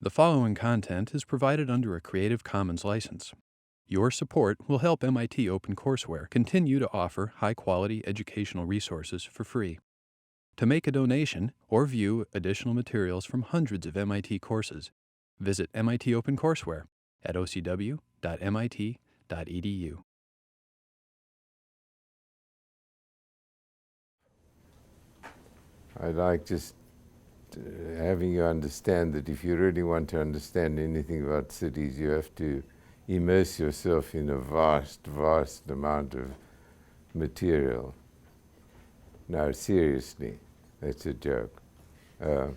The following content is provided under a Creative Commons license. Your support will help MIT OpenCourseware continue to offer high-quality educational resources for free. To make a donation or view additional materials from hundreds of MIT courses, visit MIT OpenCourseware at ocw.mit.edu. I like just having you understand that if you really want to understand anything about cities, you have to immerse yourself in a vast, vast amount of material. Now, seriously, that's a joke. The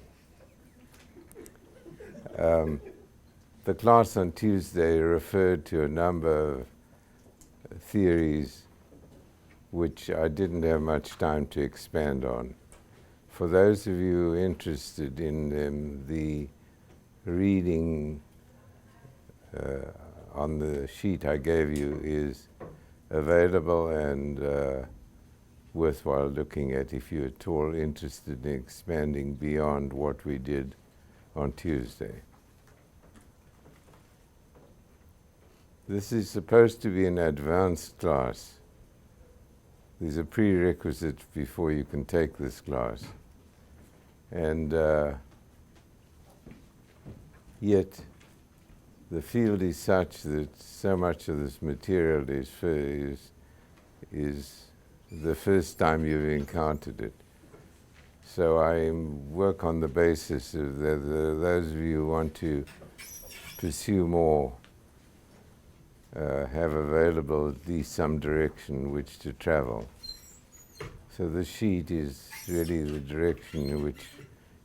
class on Tuesday referred to a number of theories which I didn't have much time to expand on. For those of you interested in them, the reading on the sheet I gave you is available and worthwhile looking at if you're at all interested in expanding beyond what we did on Tuesday. This is supposed to be an advanced class. These are prerequisites before you can take this class. And yet, the field is such that so much of this material is the first time you've encountered it. So I work on the basis of those of you who want to pursue more have available at least some direction which to travel. So the sheet is really the direction in which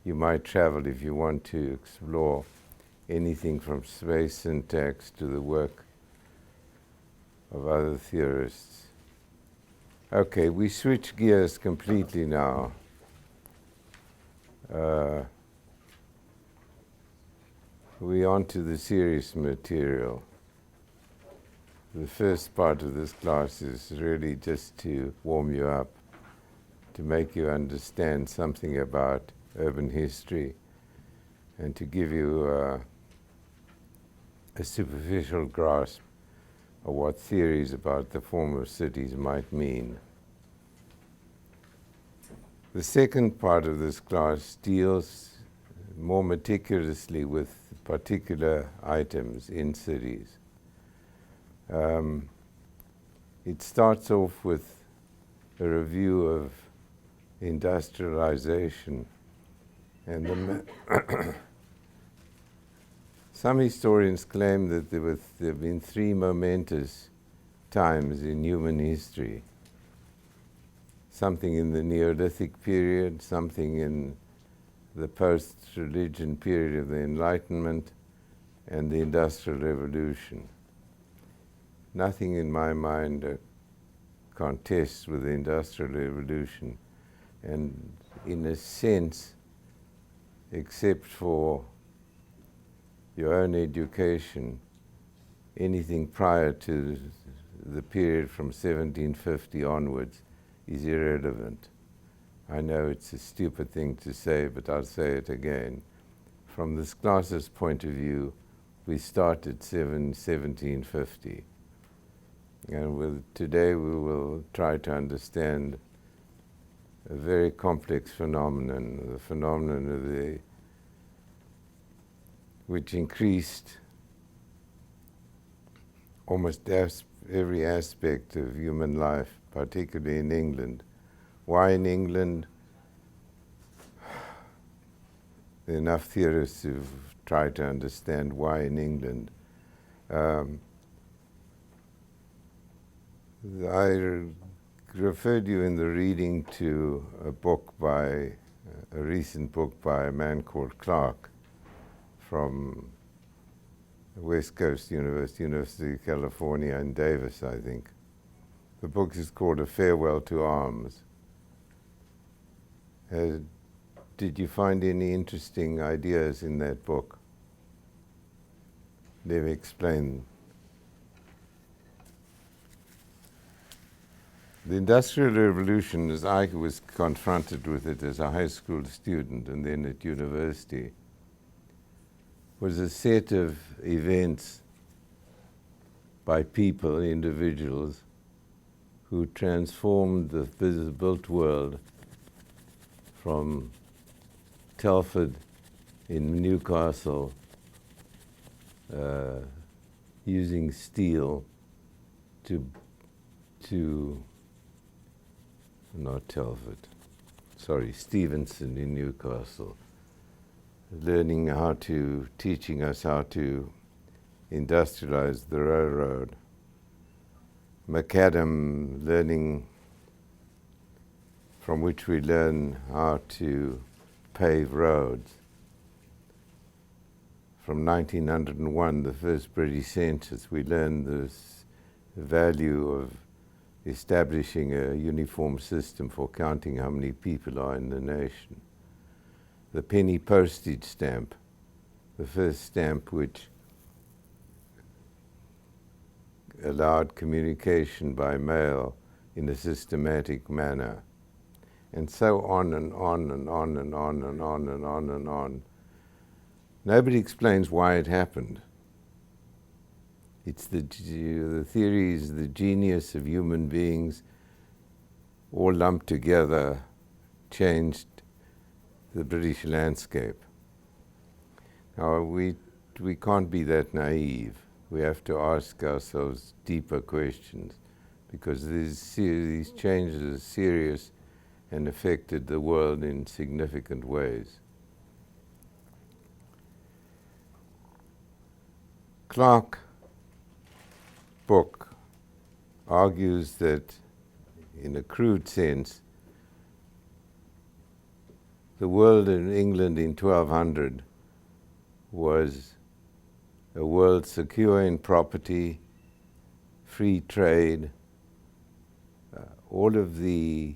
you might travel if you want to explore anything from space syntax to the work of other theorists. Okay, we switch gears completely now. We're on to the serious material. The first part of this class is really just to warm you up, to make you understand something about urban history, and to give you a superficial grasp of what theories about the form of cities might mean. The second part of this class deals more meticulously with particular items in cities. It starts off with a review of industrialization, and some historians claim that there have been three momentous times in human history. Something in the Neolithic period, something in the post-religion period of the Enlightenment, and the Industrial Revolution. Nothing in my mind contests with the Industrial Revolution, and in a sense, except for your own education, anything prior to the period from 1750 onwards is irrelevant. I know it's a stupid thing to say, but I'll say it again. From this class's point of view, we start at 1750. And today we will try to understand a very complex phenomenon, the phenomenon of which increased almost every aspect of human life, particularly in England. Why in England? There are enough theorists who've tried to understand why in England. I referred you in the reading to a recent book by a man called Clark from West Coast University of California in Davis, I think. The book is called A Farewell to Arms. Did you find any interesting ideas in that book? Let me explain. The Industrial Revolution, as I was confronted with it as a high school student and then at university, was a set of events by people, individuals, who transformed the built world from Telford in Newcastle, using steel to not Telford, sorry, Stevenson in Newcastle, teaching us how to industrialize the railroad. Macadam from which we learn how to pave roads. From 1901, the first British census, we learned the value of establishing a uniform system for counting how many people are in the nation. The penny postage stamp, the first stamp which allowed communication by mail in a systematic manner, and so on and on and on and on and on and on and on. Nobody explains why it happened. It's the theory is the genius of human beings all lumped together changed the British landscape. Now, we can't be that naive. We have to ask ourselves deeper questions, because these changes are serious and affected the world in significant ways. Clark's book argues that, in a crude sense, the world in England in 1200 was a world secure in property, free trade, all of the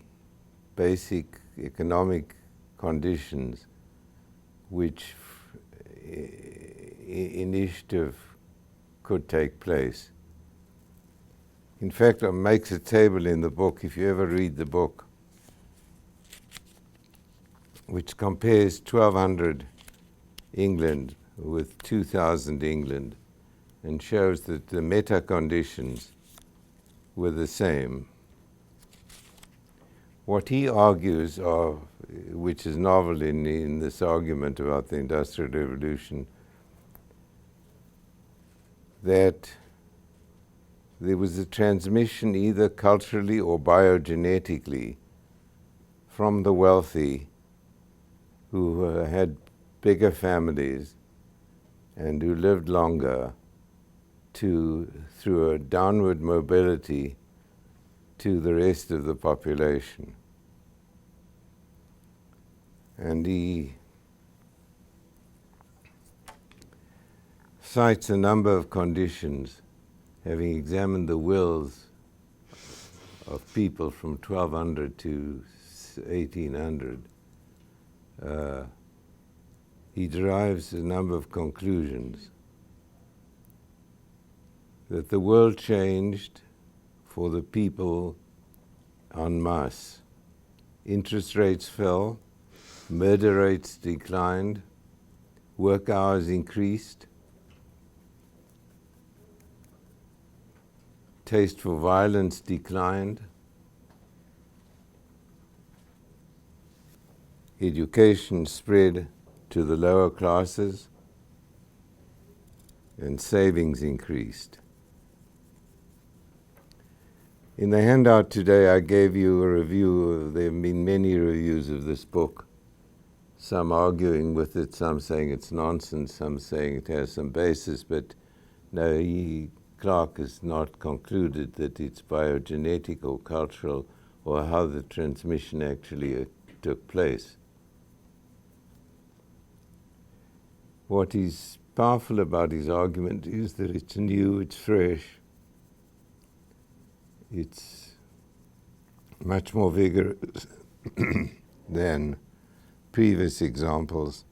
basic economic conditions which initiative could take place. In fact, it makes a table in the book, if you ever read the book, which compares 1200 England with 2000 England, and shows that the meta conditions were the same. What he argues, which is novel in this argument about the Industrial Revolution, that there was a transmission either culturally or biogenetically from the wealthy who had bigger families and who lived longer through a downward mobility to the rest of the population. And he cites a number of conditions, having examined the wills of people from 1200 to 1800. He derives a number of conclusions. That the world changed for the people en masse. Interest rates fell, murder rates declined, work hours increased, taste for violence declined, education spread to the lower classes, and savings increased. In the handout today, I gave you a review. There have been many reviews of this book, some arguing with it, some saying it's nonsense, some saying it has some basis, but no, Clark has not concluded that it's biogenetic or cultural or how the transmission actually took place. What is powerful about his argument is that it's new, it's fresh, it's much more vigorous than previous examples.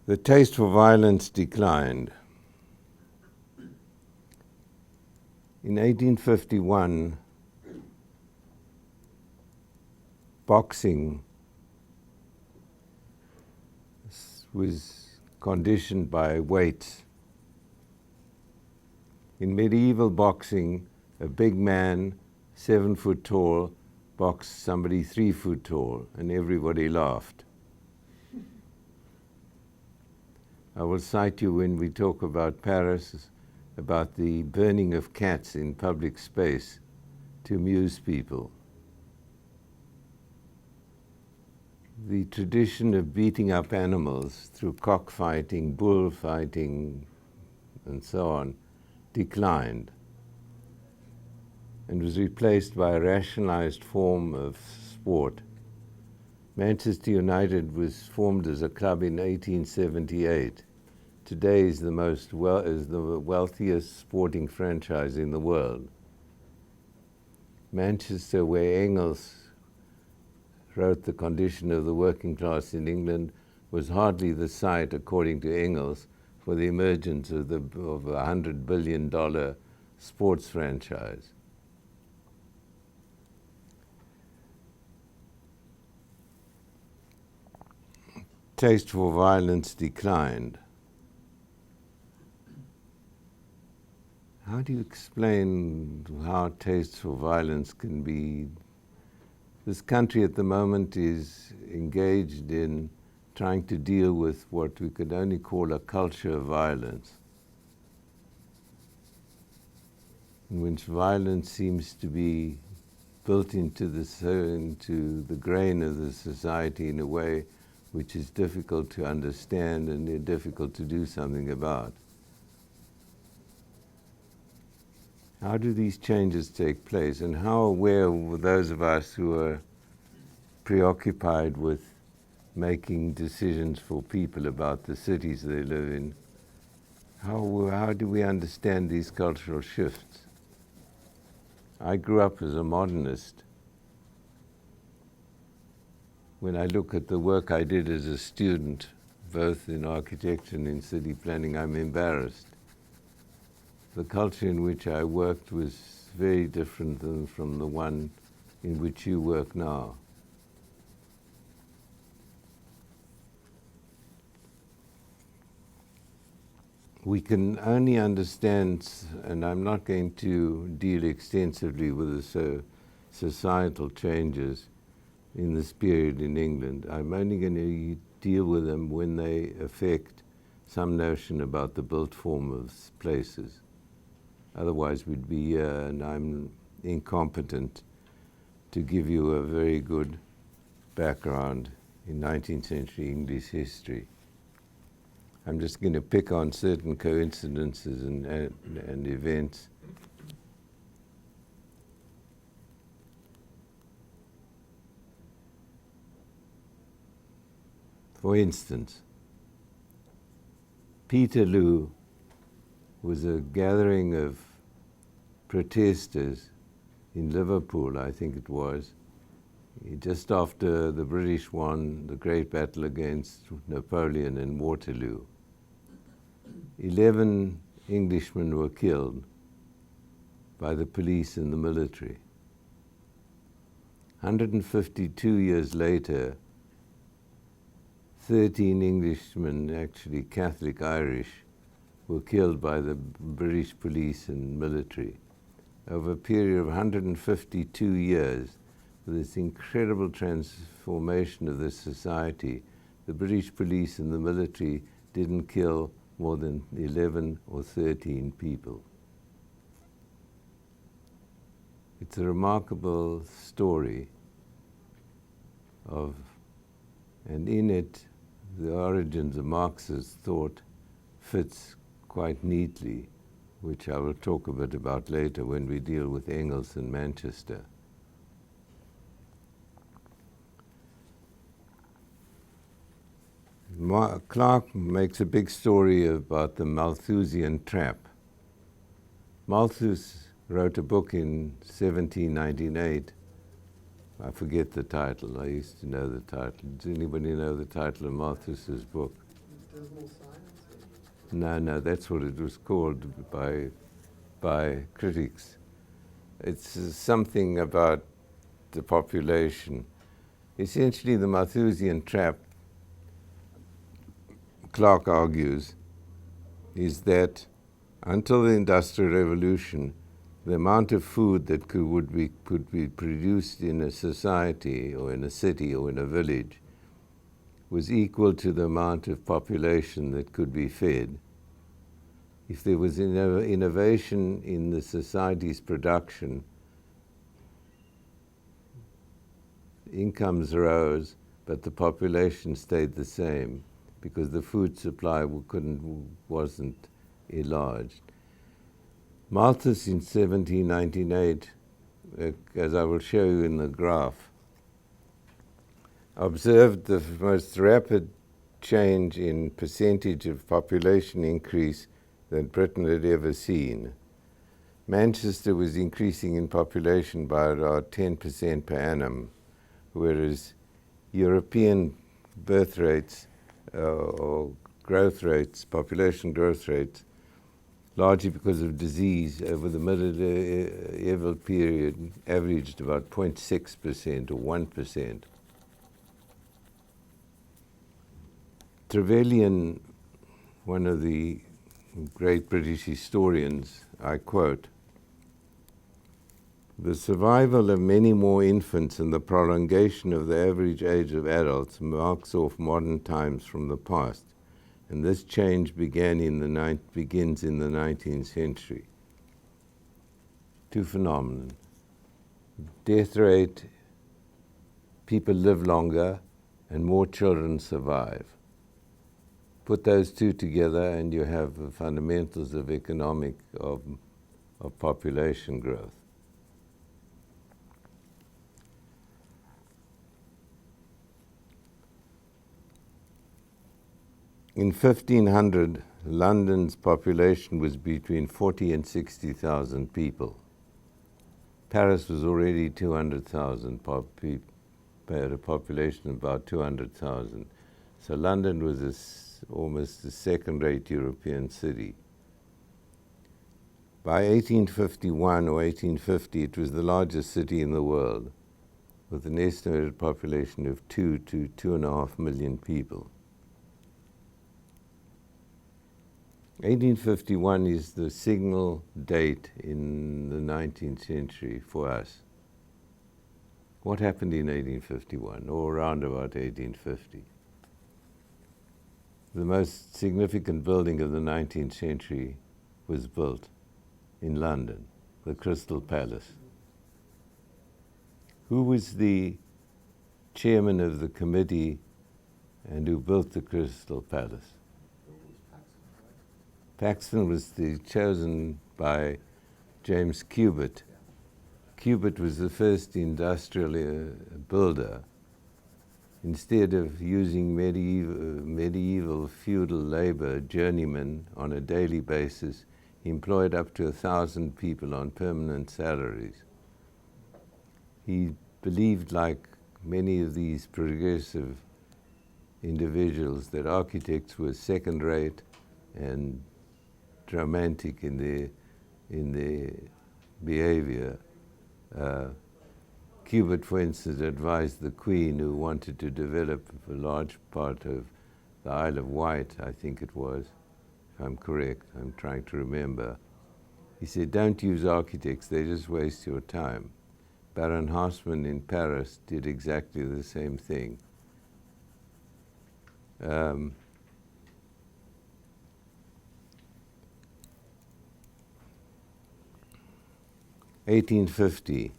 The taste for violence declined. In 1851, boxing was conditioned by weights. In medieval boxing, a big man, 7 foot tall, boxed somebody 3 foot tall, and everybody laughed. I will cite you when we talk about Paris, about the burning of cats in public space to amuse people. The tradition of beating up animals through cockfighting, bullfighting, and so on, declined and was replaced by a rationalized form of sport. Manchester United was formed as a club in 1878. Today is the wealthiest sporting franchise in the world. Manchester, where Engels wrote The Condition of the Working Class in England, was hardly the site, according to Engels, for the emergence of a $100 billion sports franchise. Taste for violence declined. How do you explain how taste for violence can be? This country at the moment is engaged in trying to deal with what we could only call a culture of violence, in which violence seems to be built into the grain of the society in a way which is difficult to understand and difficult to do something about. How do these changes take place, and how aware were those of us who are preoccupied with making decisions for people about the cities they live in? How do we understand these cultural shifts? I grew up as a modernist. When I look at the work I did as a student, both in architecture and in city planning, I'm embarrassed. The culture in which I worked was very different than from the one in which you work now. We can only understand, and I'm not going to deal extensively with the societal changes in this period in England. I'm only going to deal with them when they affect some notion about the built form of places. Otherwise we'd be here, and I'm incompetent to give you a very good background in 19th century English history. I'm just going to pick on certain coincidences and events. For instance, Peterloo was a gathering of protesters in Liverpool, I think it was, just after the British won the great battle against Napoleon in Waterloo. 11 Englishmen were killed by the police and the military. 152 years later, 13 Englishmen, actually Catholic Irish, were killed by the British police and military. Over a period of 152 years, with this incredible transformation of this society, the British police and the military didn't kill more than 11 or 13 people. It's a remarkable story and in it, the origins of Marx's thought fits quite neatly, which I will talk a bit about later when we deal with Engels in Manchester. Clark makes a big story about the Malthusian trap. Malthus wrote a book in 1798. I forget the title. I used to know the title. Does anybody know the title of Malthus's book? Dismal Science? No, that's what it was called by critics. It's something about the population. Essentially, the Malthusian trap Clark argues, is that until the Industrial Revolution, the amount of food that could be produced in a society or in a city or in a village was equal to the amount of population that could be fed. If there was innovation in the society's production, incomes rose, but the population stayed the same because the food supply wasn't enlarged. Malthus in 1798, as I will show you in the graph, observed the most rapid change in percentage of population increase that Britain had ever seen. Manchester was increasing in population by about 10% per annum, whereas European birth rates or growth rates, population growth rates, largely because of disease over the medieval period, averaged about 0.6% or 1%. Trevelyan, one of the great British historians, I quote, "The survival of many more infants and the prolongation of the average age of adults marks off modern times from the past, and this change begins in the 19th century. Two phenomena. Death rate, people live longer, and more children survive. Put those two together and you have the fundamentals of population growth." In 1500, London's population was between 40 and 60,000 people. Paris was already 200,000 people, had a population of about 200,000. So London was almost a second-rate European city. By 1851 or 1850, it was the largest city in the world, with an estimated population of 2 to 2.5 million people. 1851 is the signal date in the 19th century for us. What happened in 1851, or around about 1850? The most significant building of the 19th century was built in London, the Crystal Palace. Who was the chairman of the committee and who built the Crystal Palace? Paxton was chosen by James Cubitt. Cubitt was the first industrial builder. Instead of using medieval feudal labor journeymen on a daily basis, he employed up to 1,000 people on permanent salaries. He believed, like many of these progressive individuals, that architects were second-rate and romantic in their behavior. Cubitt, for instance, advised the Queen, who wanted to develop a large part of the Isle of Wight, I think it was, if I'm correct, I'm trying to remember. He said, "Don't use architects, they just waste your time." Baron Haussmann in Paris did exactly the same thing. 1850,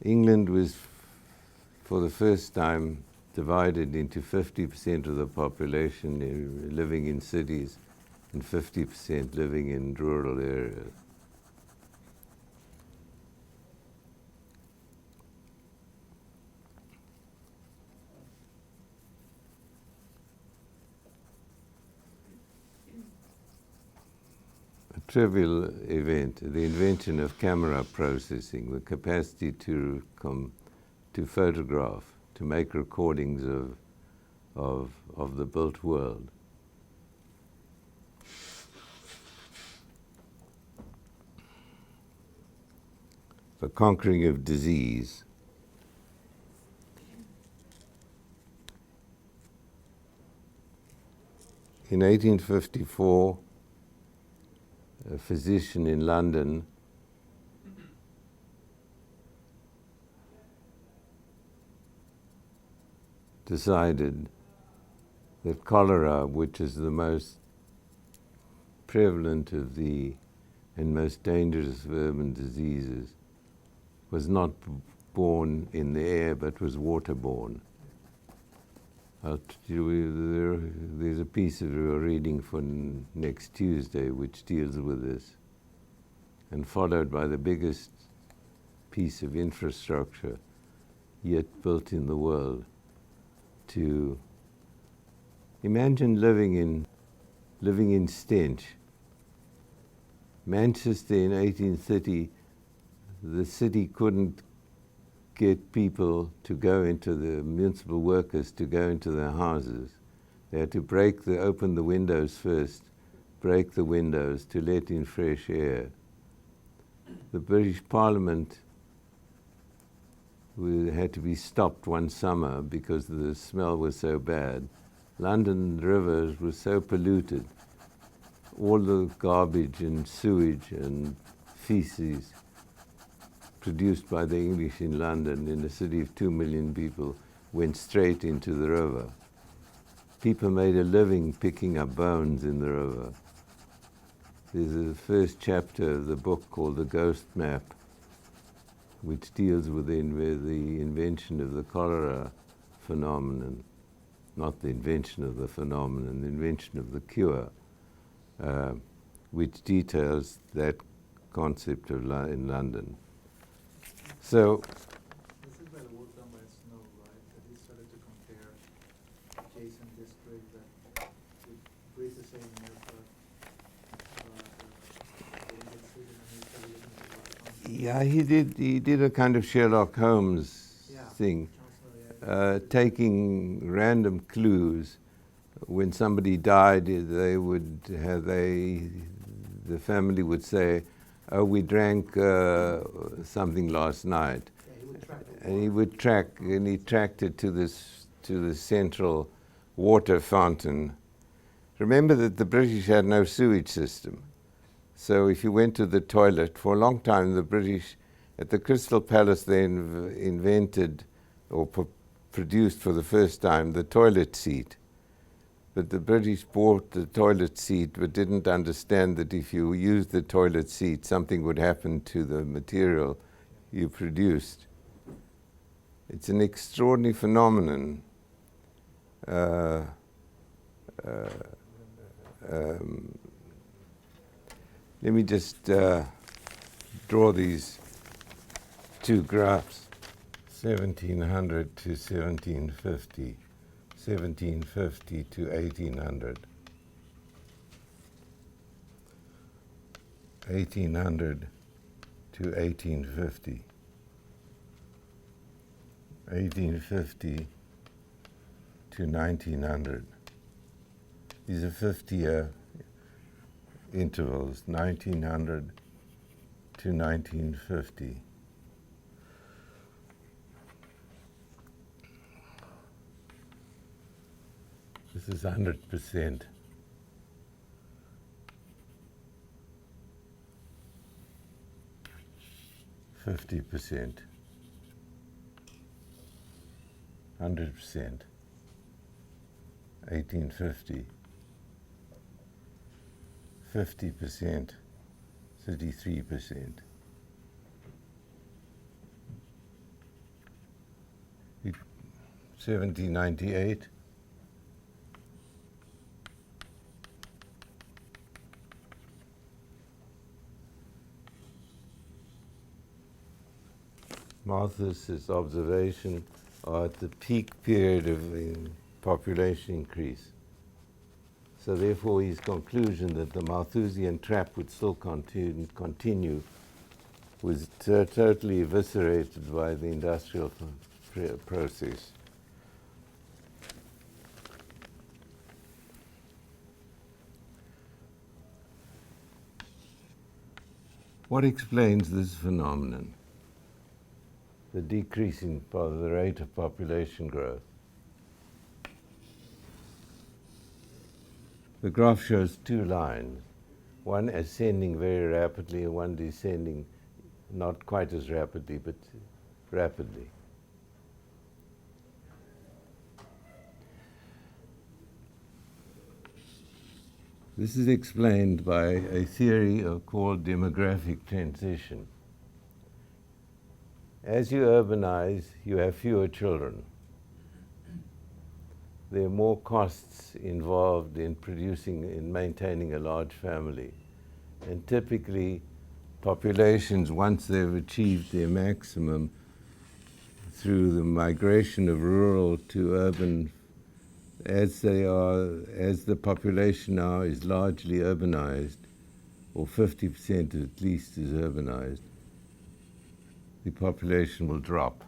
England was for the first time divided into 50% of the population living in cities and 50% living in rural areas. Trivial event, the invention of camera processing, the capacity to photograph, to make recordings of the built world. The conquering of disease. In 1854, a physician in London decided that cholera, which is the most prevalent of the and most dangerous of urban diseases, was not born in the air but was waterborne. There's a piece of your reading for next Tuesday which deals with this, and followed by the biggest piece of infrastructure yet built in the world. To imagine living in stench. Manchester in 1830, the city couldn't get people to go into the municipal workers to go into their houses. They had to open the windows first, break the windows to let in fresh air. The British Parliament had to be stopped one summer because the smell was so bad. London rivers were so polluted. All the garbage and sewage and feces produced by the English in London, in a city of 2 million people, went straight into the river. People made a living picking up bones in the river. There's a first chapter of the book called The Ghost Map, which deals with the invention of the cholera phenomenon, not the invention of the phenomenon, the invention of the cure, which details that concept of in London. So, this is by the work done by Snow, right? That he started to compare adjacent districts that would breathe the same air, yeah, he did a kind of Sherlock Holmes thing, taking random clues. When somebody died, the family would say, "Oh, we drank something last night," and he tracked it to the central water fountain. Remember that the British had no sewage system. So if you went to the toilet, for a long time the British, at the Crystal Palace, they invented or produced for the first time the toilet seat. But the British bought the toilet seat but didn't understand that if you used the toilet seat, something would happen to the material you produced. It's an extraordinary phenomenon. Let me just draw these two graphs, 1700 to 1750, 1750 to 1800, 1800 to 1850, 1850 to 1900. These are 50-year intervals, 1900 to 1950. This is 100%. %50%, 100%, 1850. 50%, 33%. 1798, Malthus's observation are at the peak period of population increase. So therefore his conclusion that the Malthusian trap would still continue was totally eviscerated by the industrial process. What explains this phenomenon? The decreasing of the rate of population growth. The graph shows two lines, one ascending very rapidly and one descending not quite as rapidly, but rapidly. This is explained by a theory called demographic transition. As you urbanize, you have fewer children. There are more costs involved in maintaining a large family. And typically, populations, once they've achieved their maximum through the migration of rural to urban, as the population now is largely urbanized, or 50% at least is urbanized, the population will drop.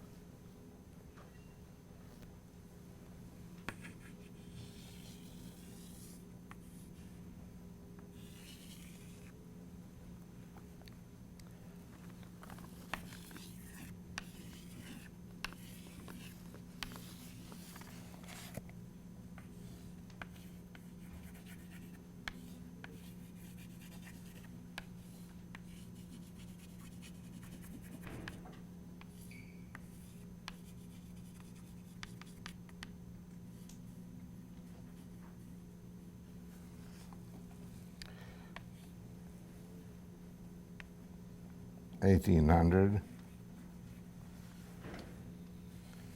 (1800),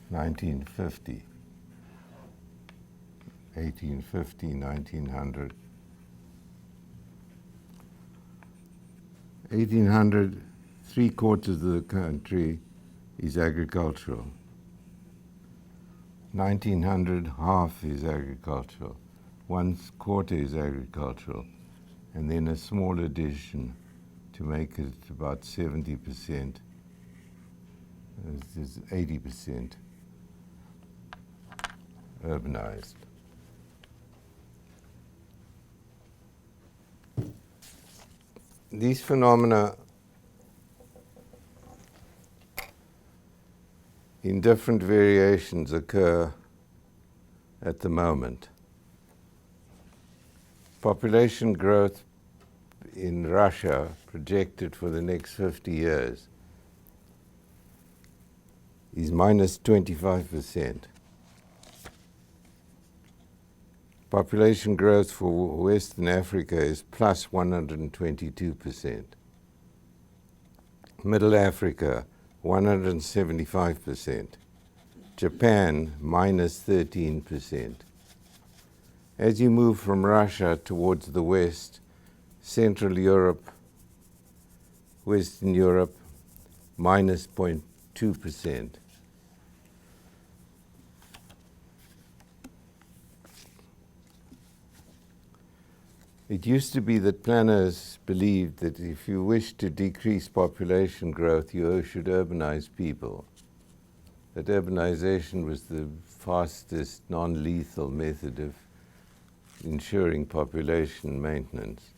1950, 1850, 1900. 1800, 3/4 of the country is agricultural. 1900, half is agricultural. 1/4 is agricultural. And then a small addition to make it about 70%, this is 80% urbanized. These phenomena in different variations occur at the moment. Population growth in Russia projected for the next 50 years is minus 25%. Population growth for Western Africa is plus 122%. Middle Africa, 175%. Japan, minus 13%. As you move from Russia towards the West, Central Europe, Western Europe, minus 0.2%. It used to be that planners believed that if you wish to decrease population growth, you should urbanize people. That urbanization was the fastest, non-lethal method of ensuring population maintenance.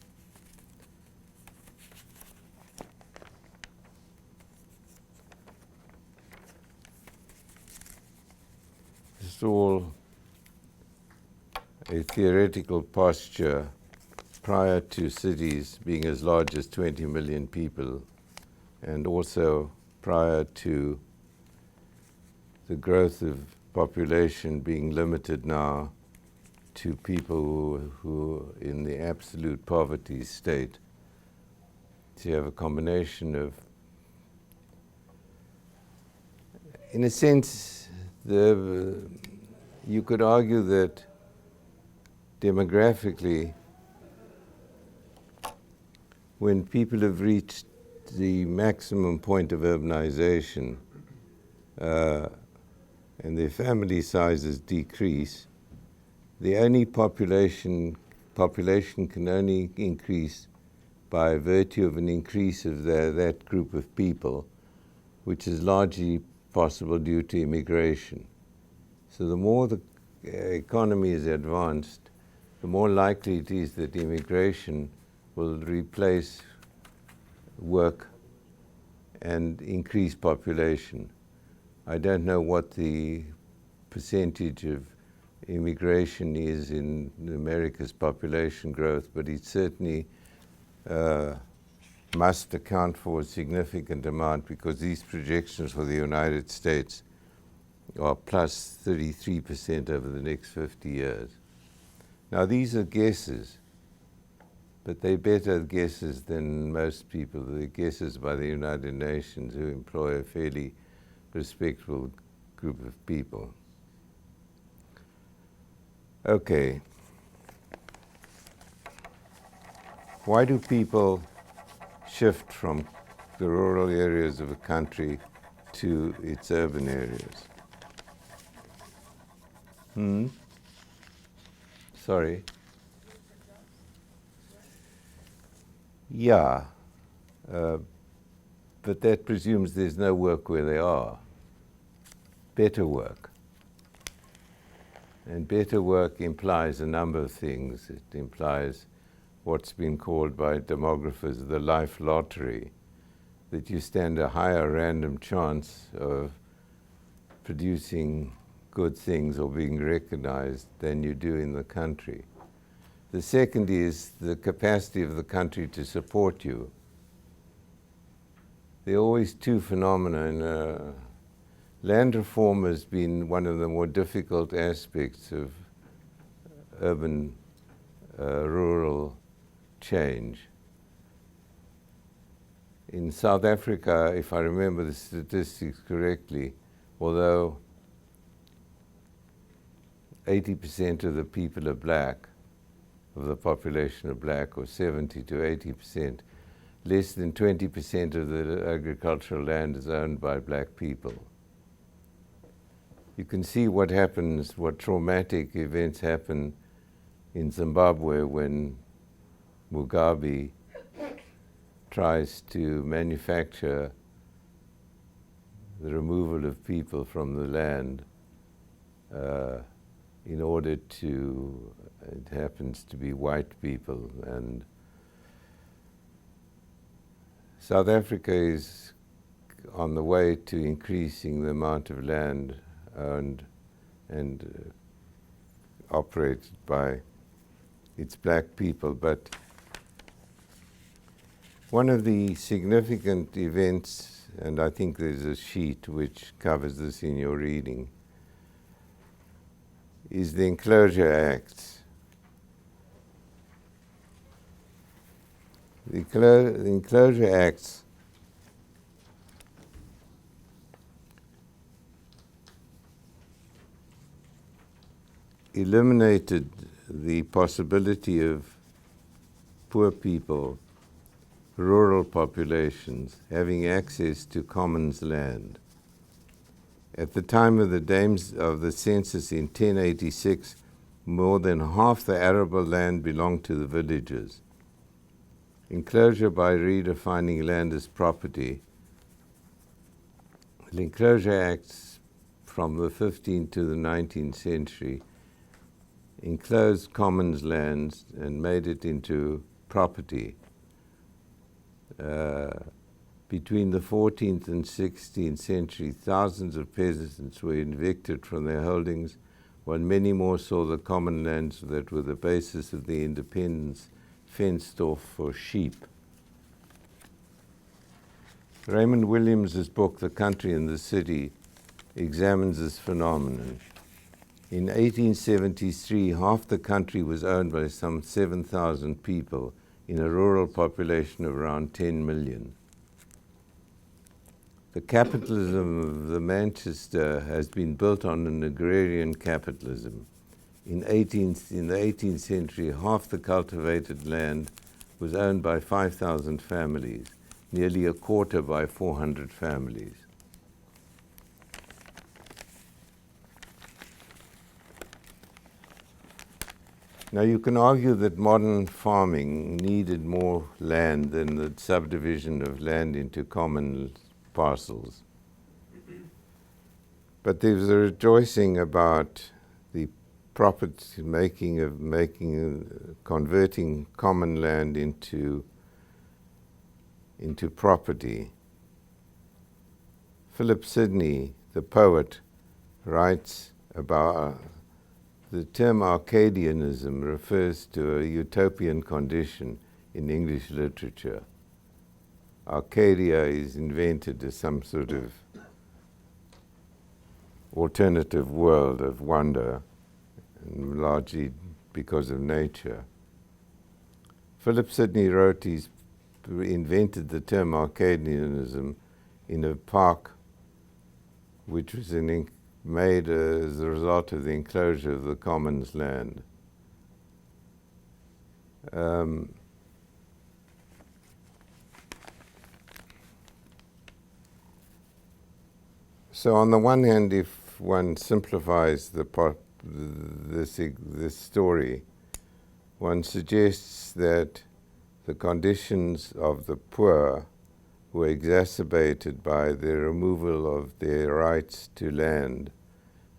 It's all a theoretical posture prior to cities being as large as 20 million people, and also prior to the growth of population being limited now to people who in the absolute poverty state. So you have a combination of, in a sense, you could argue that demographically, when people have reached the maximum point of urbanization and their family sizes decrease, the only population can only increase by virtue of an increase of that group of people, which is largely possible due to immigration. So the more the economy is advanced, the more likely it is that immigration will replace work and increase population. I don't know what the percentage of immigration is in America's population growth, but it certainly must account for a significant amount, because these projections for the United States are plus 33% over the next 50 years. Now, these are guesses, but they're better guesses than most people. They're guesses by the United Nations, who employ a fairly respectable group of people. Okay. Why do people shift from the rural areas of a country to its urban areas? Sorry. Yeah, but that presumes there's no work where they are. Better work. And better work implies a number of things. It implies what's been called by demographers the life lottery, that you stand a higher random chance of producing good things or being recognized than you do in the country. The second is the capacity of the country to support you. There are always two phenomena. Land reform has been one of the more difficult aspects of urban rural change. In South Africa, if I remember the statistics correctly, although 80% of the people are black, of the population are black, or 70 to 80%, less than 20% of the agricultural land is owned by black people. You can see what happens, what traumatic events happen in Zimbabwe when Mugabe tries to manufacture the removal of people from the land in order to, it happens to be white people. And South Africa is on the way to increasing the amount of land owned and operated by its black people. But one of the significant events, and I think there's a sheet which covers this in your reading, is the Inclosure Acts. The Inclosure Acts eliminated the possibility of poor people, rural populations, having access to commons land. At the time of the census in 1086, more than half the arable land belonged to the villagers. Enclosure by redefining land as property. The Inclosure Acts from the 15th to the 19th century enclosed commons lands and made it into property. Between the 14th and 16th century, thousands of peasants were evicted from their holdings, while many more saw the common lands that were the basis of their independence fenced off for sheep. Raymond Williams's book, The Country and the City, examines this phenomenon. In 1873, half the country was owned by some 7,000 people in a rural population of around 10 million. The capitalism of the Manchester has been built on an agrarian capitalism. In the 18th century, half the cultivated land was owned by 5,000 families, nearly a quarter by 400 families. Now, you can argue that modern farming needed more land than the subdivision of land into common parcels. But there's a rejoicing about the property converting common land into property. Philip Sidney, the poet, writes about The term Arcadianism refers to a utopian condition in English literature. Arcadia is invented as some sort of alternative world of wonder, and largely because of nature. Philip Sidney wrote invented the term Arcadianism in a park which was made as a result of the enclosure of the Commons land. So on the one hand, if one simplifies this story, one suggests that the conditions of the poor were exacerbated by the removal of their rights to land,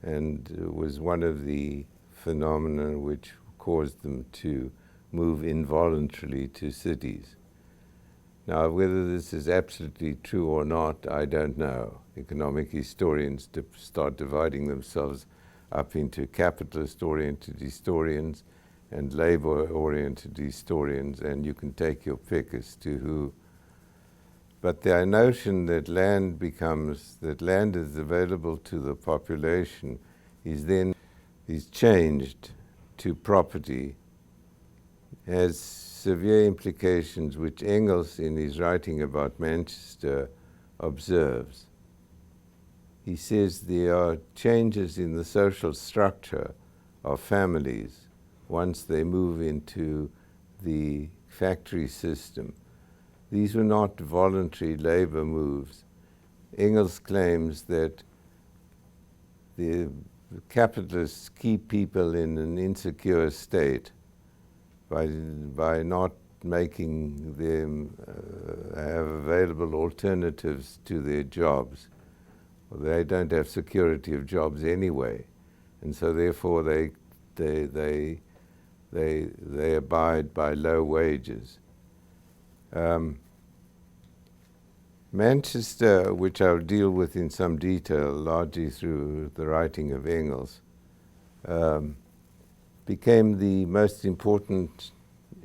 and was one of the phenomena which caused them to move involuntarily to cities. Now, whether this is absolutely true or not, I don't know. Economic historians start dividing themselves up into capitalist-oriented historians and labor-oriented historians, and you can take your pick as to who. But the notion that land is available to the population is changed to property has severe implications which Engels, in his writing about Manchester, observes. He says there are changes in the social structure of families once they move into the factory system. These were not voluntary labor moves. Engels claims that the capitalists keep people in an insecure state by not making them have available alternatives to their jobs. They don't have security of jobs anyway, and so therefore they abide by low wages. Manchester, which I'll deal with in some detail, largely through the writing of Engels, became the most important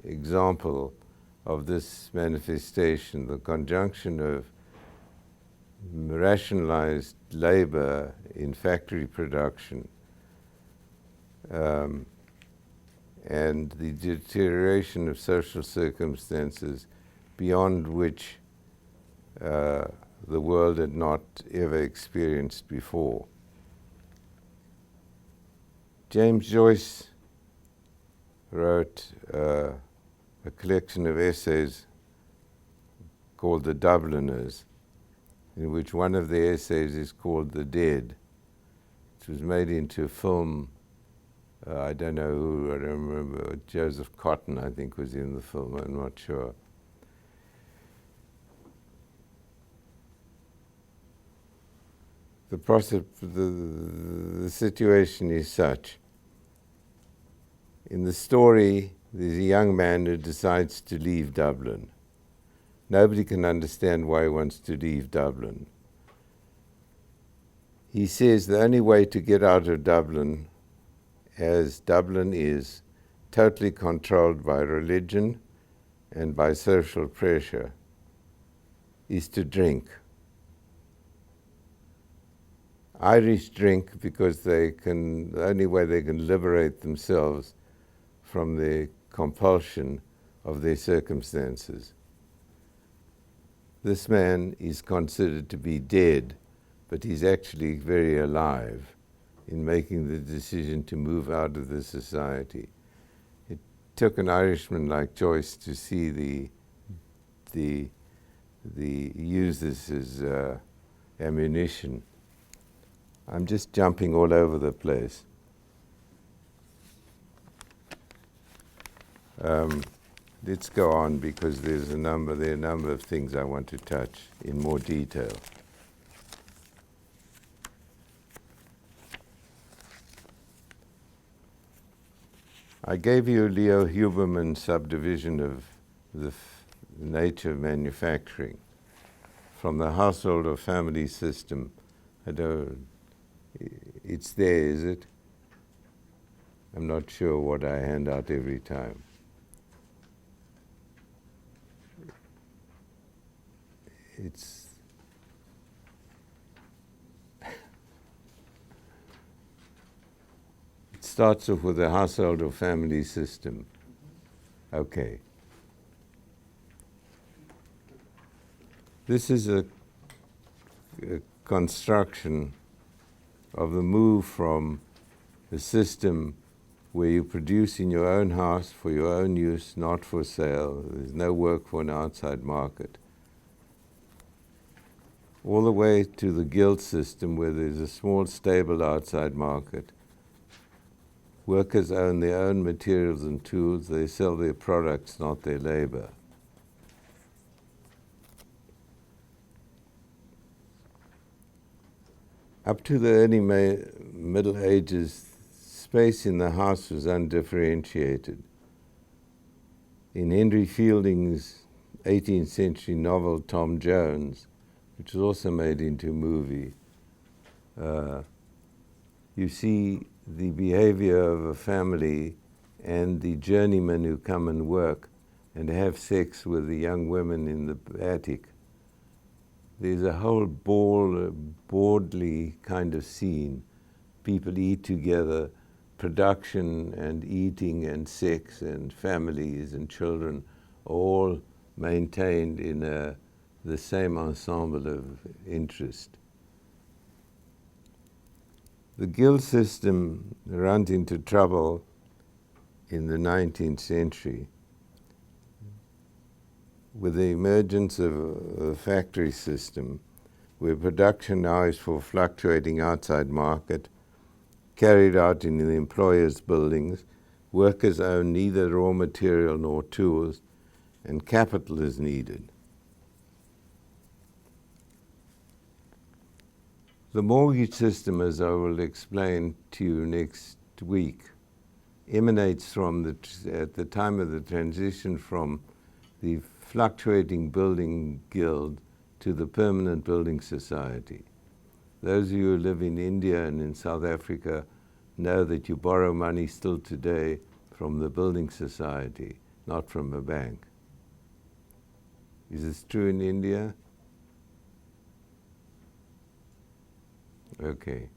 example of this manifestation, the conjunction of rationalized labor in factory production and the deterioration of social circumstances beyond which the world had not ever experienced before. James Joyce wrote a collection of essays called The Dubliners, in which one of the essays is called The Dead. It was made into a film. I don't know who, I don't remember. Joseph Cotton, I think, was in the film. I'm not sure. The situation is such. In the story, there's a young man who decides to leave Dublin. Nobody can understand why he wants to leave Dublin. He says the only way to get out of Dublin, as Dublin is totally controlled by religion and by social pressure, is to drink. Irish drink because the only way they can liberate themselves from the compulsion of their circumstances. This man is considered to be dead, but he's actually very alive in making the decision to move out of the society. It took an Irishman like Joyce to see use this as ammunition. I'm just jumping all over the place. Let's go on because there are a number of things I want to touch in more detail. I gave you Leo Huberman's subdivision of the nature of manufacturing from the household or family system. It's there, is it? I'm not sure what I hand out every time. It's it starts off with a household or family system. Okay. This is a construction of the move from a system where you produce in your own house for your own use, not for sale. There's no work for an outside market. All the way to the guild system where there's a small, stable outside market. Workers own their own materials and tools. They sell their products, not their labor. Up to the early Middle Ages, space in the house was undifferentiated. In Henry Fielding's 18th century novel Tom Jones, which was also made into a movie, you see the behavior of a family and the journeymen who come and work and have sex with the young women in the attic. There's a whole broadly kind of scene. People eat together, production and eating and sex and families and children, all maintained in the same ensemble of interest. The guild system runs into trouble in the 19th century with the emergence of a factory system where production now is for fluctuating outside market, carried out in the employer's buildings. Workers own neither raw material nor tools, and capital is needed. The mortgage system, as I will explain to you next week, emanates from at the time of the transition from the fluctuating building guild to the permanent building society. Those of you who live in India and in South Africa know that you borrow money still today from the building society, not from a bank. Is this true in India? Okay,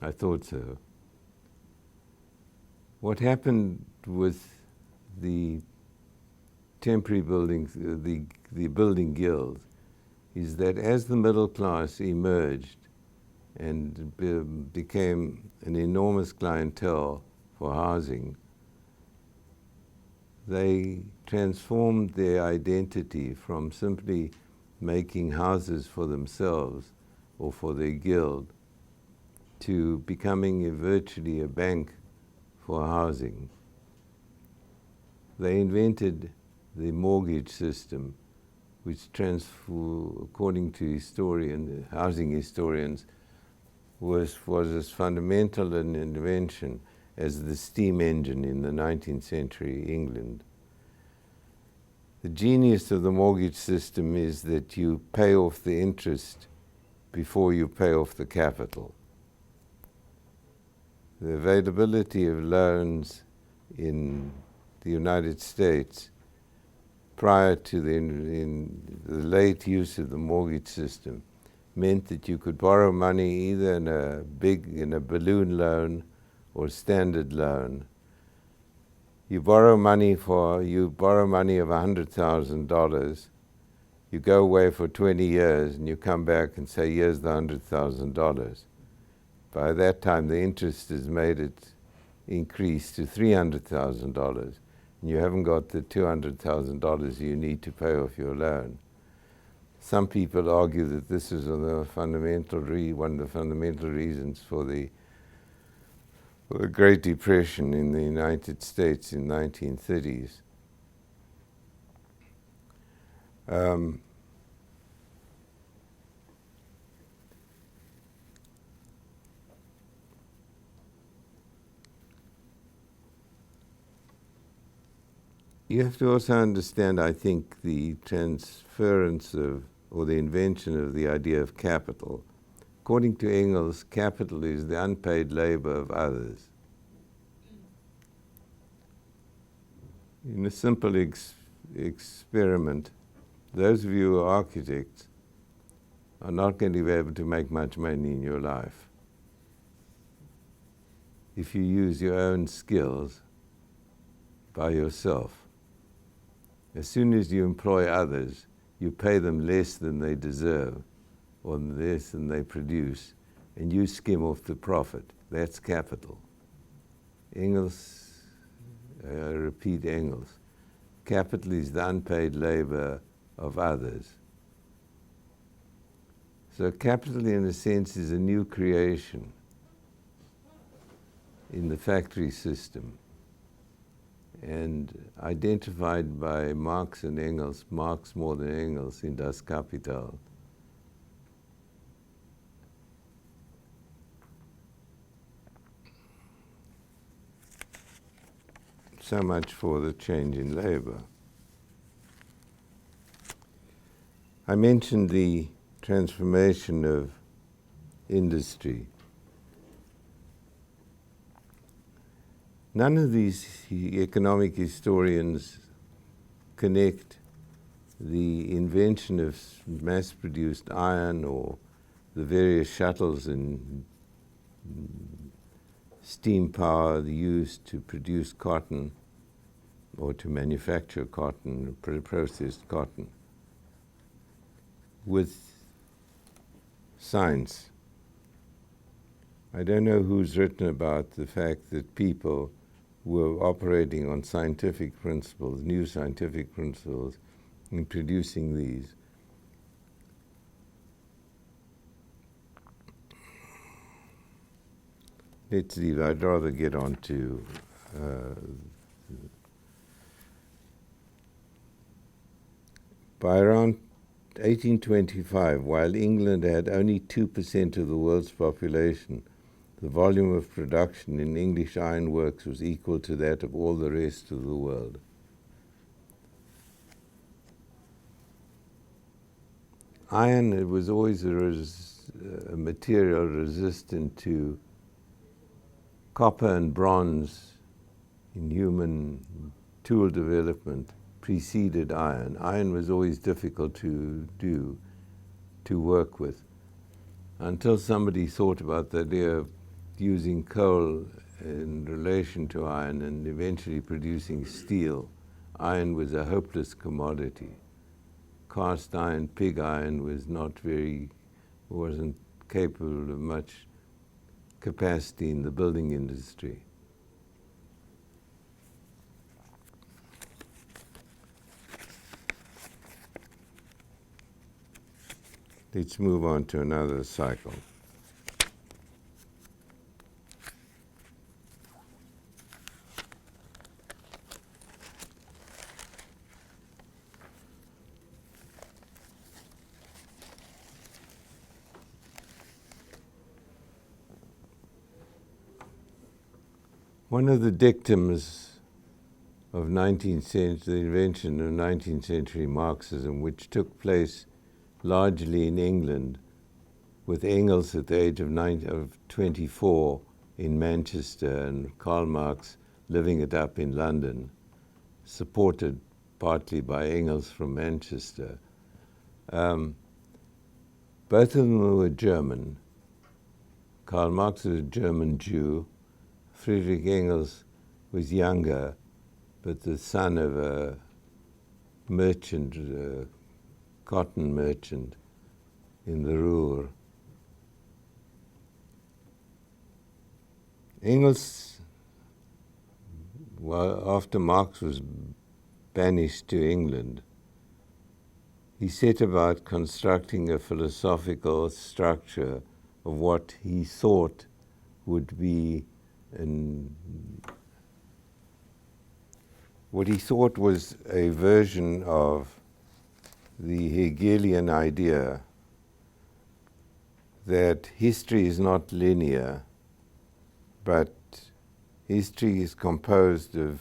I thought so. What happened with the temporary buildings, the building guilds, is that as the middle class emerged and became an enormous clientele for housing, they transformed their identity from simply making houses for themselves or for their guild to becoming virtually a bank for housing. They invented the mortgage system, which according to housing historians, was as fundamental an invention as the steam engine in the 19th century England. The genius of the mortgage system is that you pay off the interest before you pay off the capital. The availability of loans in the United States prior to the late use of the mortgage system meant that you could borrow money either in a balloon loan or standard loan. You borrow money of $100,000. You go away for 20 years and you come back and say, here's the $100,000. By that time, the interest has made it increase to $300,000. And you haven't got the $200,000 you need to pay off your loan. Some people argue that this is one of the fundamental reasons for the Great Depression in the United States in the 1930s. You have to also understand, I think, the transference of, or the invention of the idea of capital. According to Engels, capital is the unpaid labor of others. In a simple experiment, those of you who are architects are not going to be able to make much money in your life. If you use your own skills by yourself, as soon as you employ others, you pay them less than they deserve or less than they produce, and you skim off the profit. That's capital. Engels, I repeat Engels, capital is the unpaid labor of others. So capital, in a sense, is a new creation in the factory system, and identified by Marx and Engels, Marx more than Engels in Das Kapital. So much for the change in labor. I mentioned the transformation of industry. None of these economic historians connect the invention of mass-produced iron or the various shuttles and steam power used to produce cotton or to manufacture cotton, processed cotton, with science. I don't know who's written about the fact that people were operating on scientific principles, new scientific principles, in producing these. Let's leave. I'd rather get on to by around 1825, while England had only 2% of the world's population, the volume of production in English ironworks was equal to that of all the rest of the world. Iron, it was always a material resistant to copper and bronze in human tool development preceded iron. Iron was always difficult to work with, until somebody thought about the idea of using coal in relation to iron and eventually producing steel. Iron was a hopeless commodity. Cast iron, pig iron wasn't capable of much capacity in the building industry. Let's move on to another cycle. One of the dictums of the invention of 19th century Marxism, which took place largely in England, with Engels at the age of 24 in Manchester and Karl Marx living it up in London, supported partly by Engels from Manchester. Both of them were German. Karl Marx was a German Jew. Friedrich Engels was younger, but the son of a merchant, a cotton merchant in the Ruhr. Engels, after Marx was banished to England, he set about constructing a philosophical structure of what he thought would be what he thought was a version of the Hegelian idea that history is not linear, but history is composed of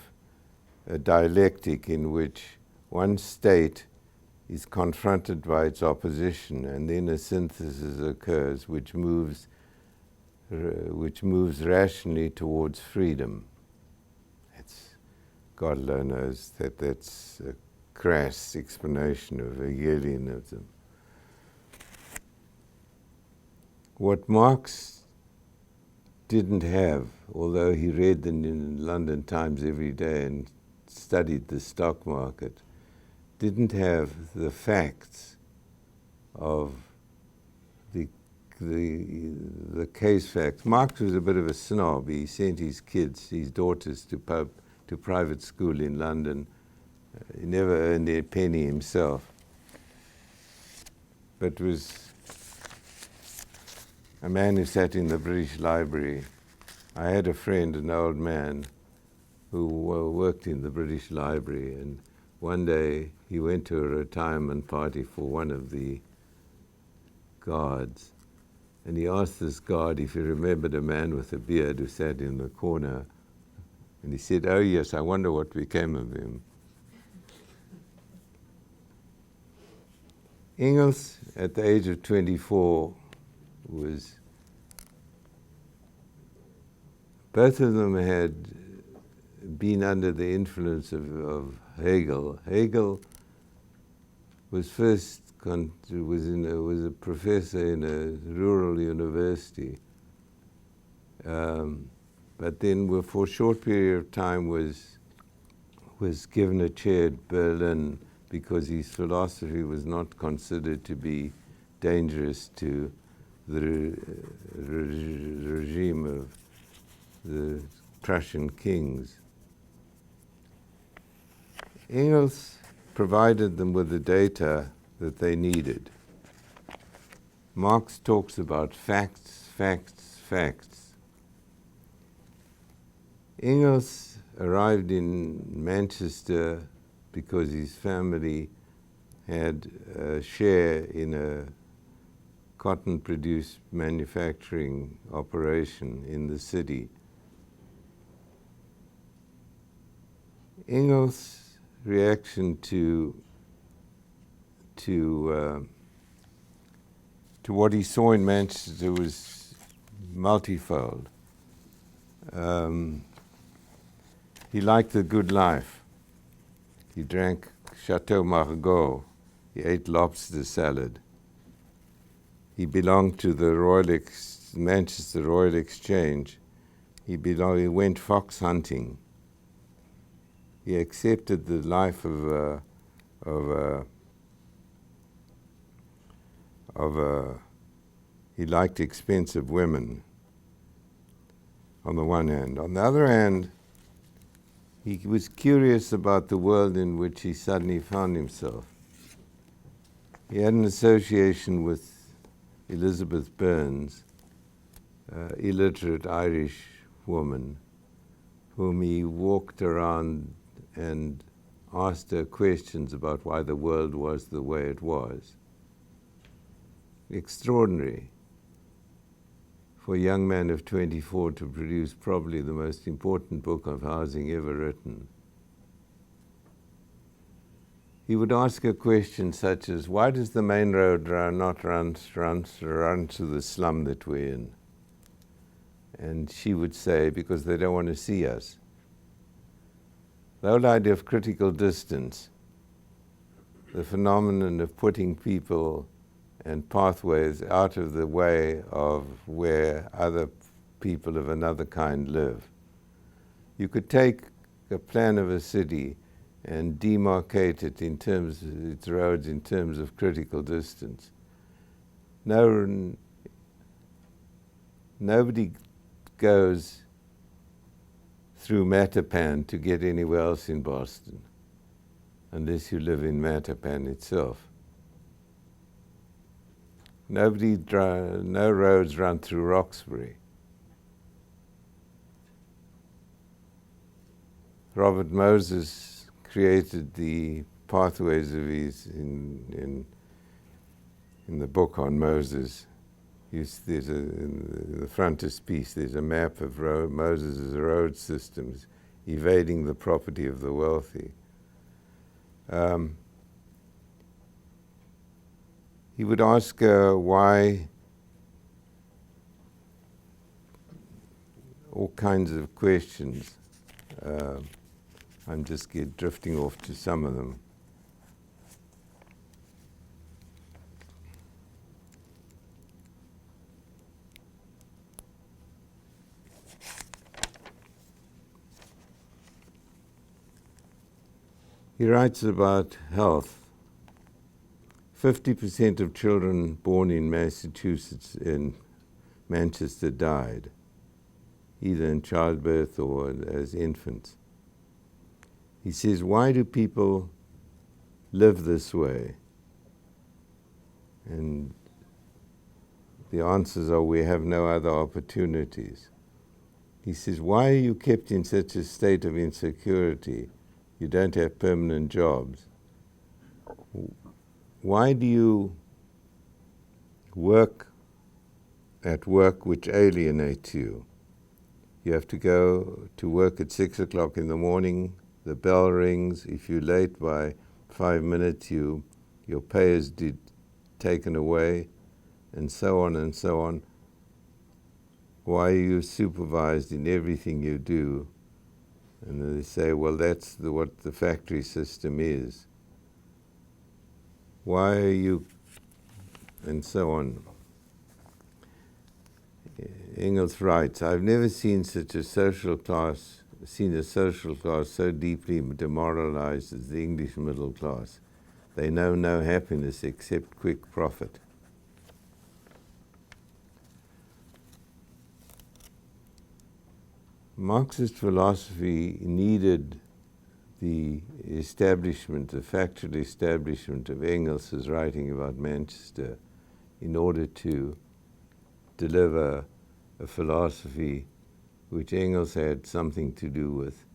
a dialectic in which one state is confronted by its opposition, and then a synthesis occurs which moves rationally towards freedom. It's God alone knows that that's a crass explanation of Hegelianism. What Marx didn't have, although he read the London Times every day and studied the stock market, didn't have the facts of the case facts. Marx was a bit of a snob. He sent his kids, his daughters, to private school in London. He never earned a penny himself, but was a man who sat in the British Library. I had a friend, an old man, who worked in the British Library, and one day he went to a retirement party for one of the guards, and he asked this guard if he remembered a man with a beard who sat in the corner, and he said, "Oh yes, I wonder what became of him." Engels, at the age of 24, both of them had been under the influence of Hegel. Hegel was was a professor in a rural university, but then for a short period of time was given a chair at Berlin because his philosophy was not considered to be dangerous to the regime of the Prussian kings. Engels provided them with the data that they needed. Marx talks about facts, facts, facts. Engels arrived in Manchester because his family had a share in a cotton produce manufacturing operation in the city. Engels' reaction to what he saw in Manchester was multifold. He liked the good life. He drank Chateau Margaux. He ate lobster salad. He belonged to the Manchester Royal Exchange. He went fox hunting. He accepted the life he liked expensive women, on the one hand. On the other hand, he was curious about the world in which he suddenly found himself. He had an association with Elizabeth Burns, illiterate Irish woman, whom he walked around and asked her questions about why the world was the way it was. Extraordinary for a young man of 24 to produce probably the most important book of housing ever written. He would ask a question such as, why does the main road not run to the slum that we're in? And she would say, because they don't want to see us. The whole idea of critical distance, the phenomenon of putting people and pathways out of the way of where other people of another kind live. You could take a plan of a city and demarcate it in terms of its roads, in terms of critical distance. Nobody goes through Mattapan to get anywhere else in Boston, unless you live in Mattapan itself. No roads run through Roxbury. Robert Moses created the pathways of his in the book on Moses. There's in the frontispiece, there's a map of Moses' road systems evading the property of the wealthy. He would ask why all kinds of questions. I'm just drifting off to some of them. He writes about health. 50% of children born in Massachusetts and Manchester died, either in childbirth or as infants. He says, why do people live this way? And the answers are, we have no other opportunities. He says, why are you kept in such a state of insecurity? You don't have permanent jobs. Why do you work at work which alienates you? You have to go to work at 6 o'clock in the morning, the bell rings, if you're late by 5 minutes, your pay is taken away, and so on and so on. Why are you supervised in everything you do? And they say, well, that's what the factory system is. Why are you, and so on. Engels writes, I've never seen a social class so deeply demoralized as the English middle class. They know no happiness except quick profit. Marxist philosophy needed the establishment, the factual establishment of Engels' writing about Manchester in order to deliver a philosophy which Engels had something to do with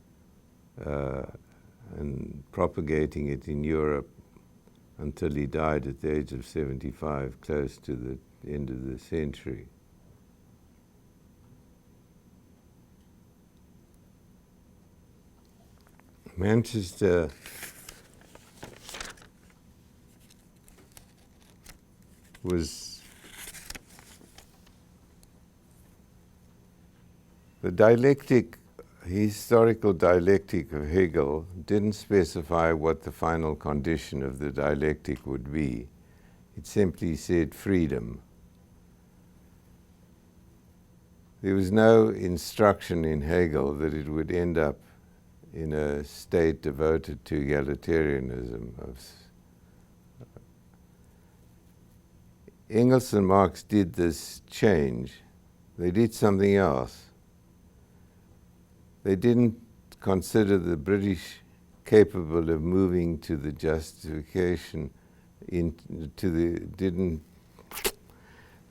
and propagating it in Europe until he died at the age of 75, close to the end of the century. Manchester was the dialectic, historical dialectic of Hegel didn't specify what the final condition of the dialectic would be. It simply said freedom. There was no instruction in Hegel that it would end up in a state devoted to egalitarianism. Engels and Marx did this change. They did something else. They didn't consider the British capable of moving to the justification they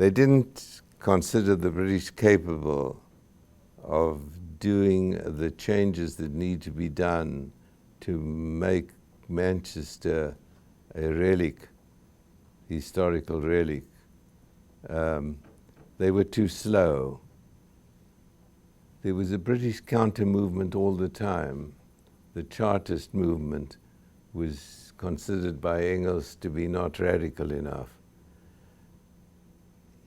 didn't consider the British capable of doing the changes that need to be done to make Manchester a relic, historical relic. They were too slow. There was a British counter-movement all the time. The Chartist movement was considered by Engels to be not radical enough.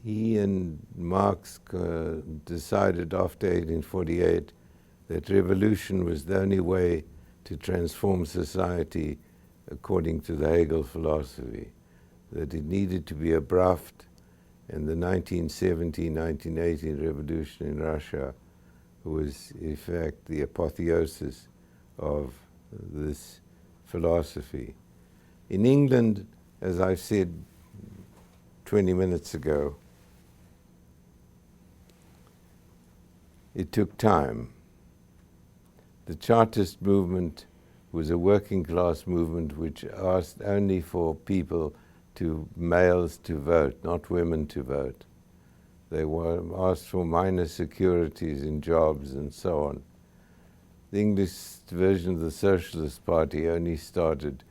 He and Marx decided after 1848 that revolution was the only way to transform society according to the Hegel philosophy, that it needed to be abrupt, and the 1917-1918 revolution in Russia was in fact the apotheosis of this philosophy. In England, as I've said 20 minutes ago, it took time. The Chartist movement was a working class movement which asked only for males to vote, not women to vote. They asked for minor securities in jobs and so on. The English version of the Socialist Party only started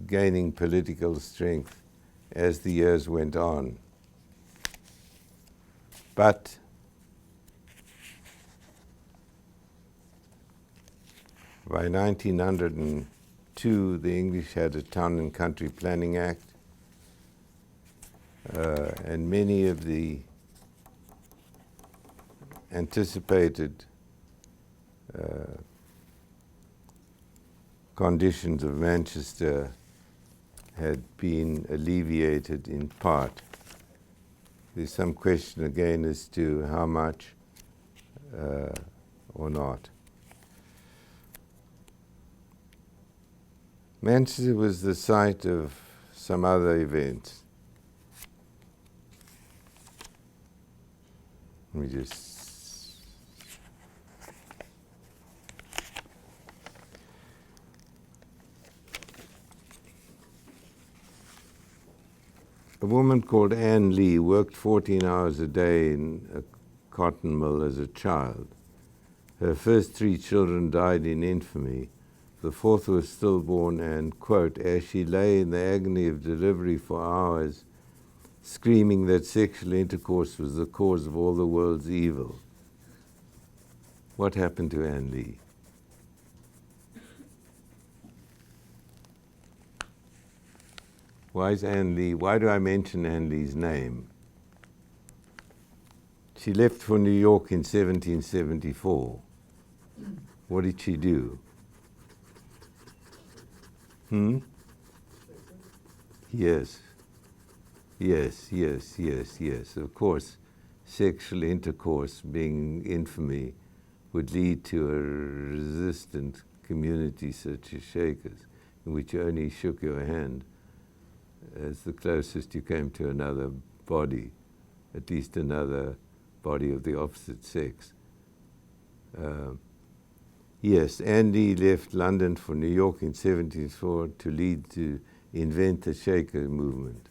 gaining political strength as the years went on. But by 1902, the English had a Town and Country Planning Act, and many of the anticipated conditions of Manchester had been alleviated in part. There's some question again as to how much or not. Manchester was the site of some other events. Let me just... A woman called Anne Lee worked 14 hours a day in a cotton mill as a child. Her first 3 children died in infamy. The 4th was stillborn and, quote, as she lay in the agony of delivery for hours, screaming that sexual intercourse was the cause of all the world's evil. What happened to Anne Lee? Why do I mention Anne Lee's name? She left for New York in 1774. What did she do? Yes. Of course, sexual intercourse, being infamy, would lead to a resistant community such as Shakers, in which you only shook your hand as the closest you came to another body, at least another body of the opposite sex. Yes, Andy left London for New York in 1704 to invent the Shaker movement.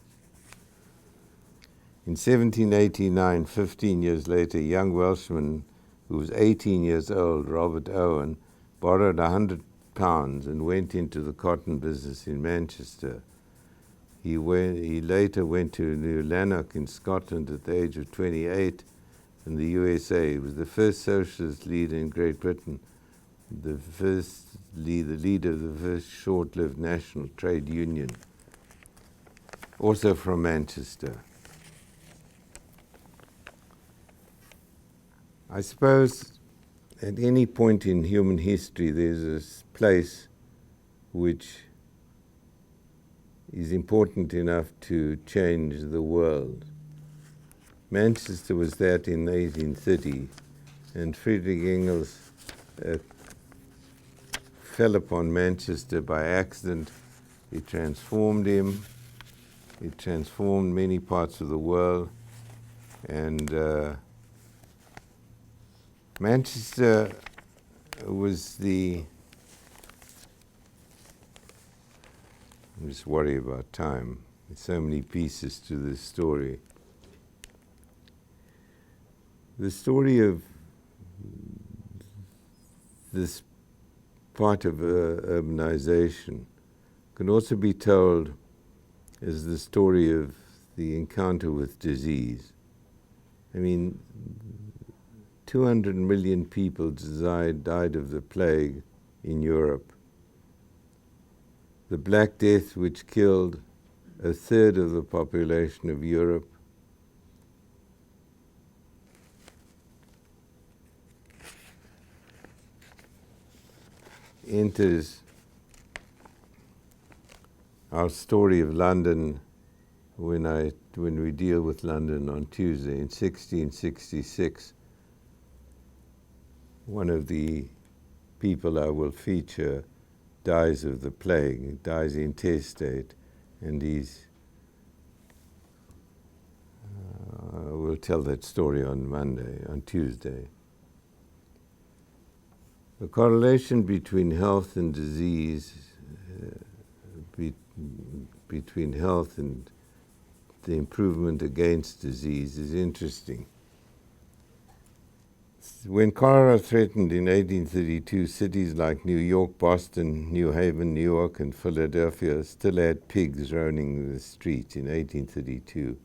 In 1789, 15 years later, a young Welshman who was 18 years old, Robert Owen, borrowed £100 and went into the cotton business in Manchester. He later went to New Lanark in Scotland at the age of 28 in the USA. He was the first socialist leader in Great Britain, the leader of the first short-lived national trade union, also from Manchester. I suppose at any point in human history there's a place which is important enough to change the world. Manchester was that in 1830, and Friedrich Engels fell upon Manchester by accident. It transformed him. It transformed many parts of the world, and Manchester was the... I'm just worried about time. There's so many pieces to this story. The story of this part of urbanization can also be told as the story of the encounter with disease. I mean, 200 million people died of the plague in Europe. The Black Death, which killed a third of the population of Europe, enters our story of London when we deal with London on Tuesday. In 1666, one of the people I will feature dies of the plague. He dies intestate, and we'll tell that story on Tuesday. The correlation between health and disease, between health and the improvement against disease is interesting. When cholera threatened in 1832, cities like New York, Boston, New Haven, New York, and Philadelphia still had pigs roaming the streets in 1832.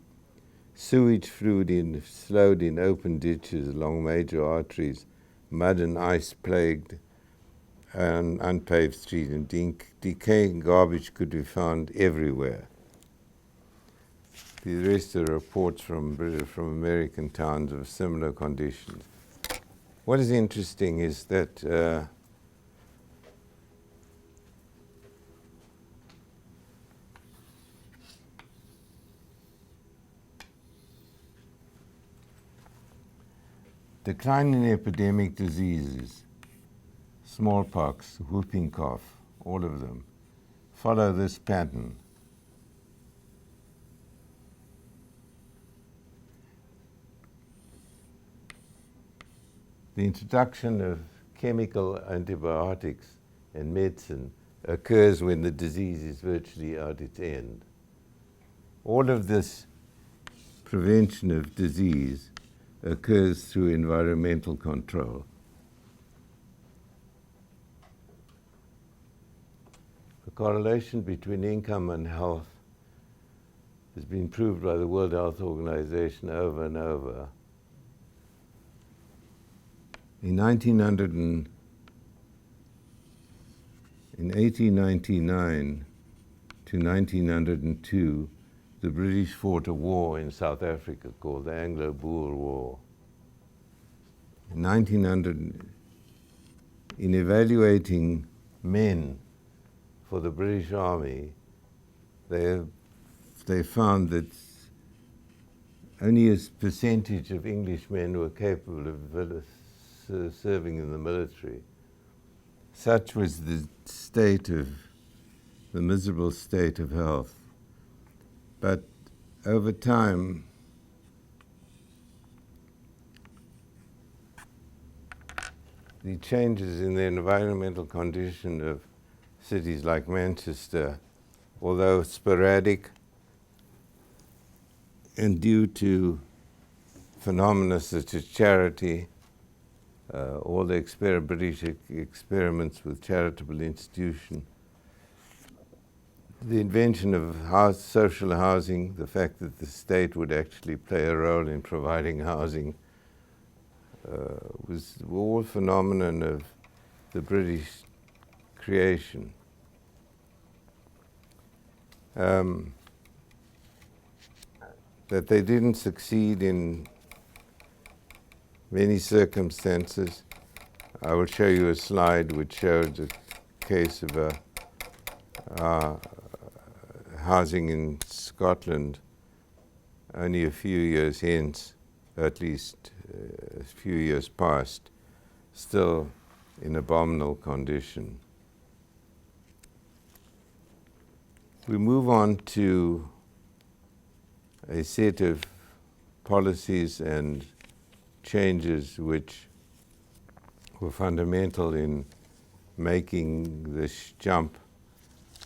Sewage flowed in open ditches along major arteries, mud and ice plagued an unpaved street, and decaying garbage could be found everywhere. The rest are reports from American towns of similar conditions. what is interesting is that decline in epidemic diseases, smallpox, whooping cough, all of them, follow this pattern. The introduction of chemical antibiotics and medicine occurs when the disease is virtually at its end. All of this prevention of disease occurs through environmental control. The correlation between income and health has been proved by the World Health Organization over and over. In 1899 to 1902, the British fought a war in South Africa called the Anglo-Boer War. In 1900, in evaluating men for the British Army, they found that only a percentage of English men were capable of serving in the military. Such was the miserable state of health. But over time, the changes in the environmental condition of cities like Manchester, although sporadic and due to phenomena such as charity, all the British experiments with charitable institutions, the invention of social housing, the fact that the state would actually play a role in providing housing, was all phenomenon of the British creation. That they didn't succeed in many circumstances. I will show you a slide which shows a case of housing in Scotland only a few years hence, at least a few years past, still in abominable condition. We move on to a set of policies and changes which were fundamental in making this jump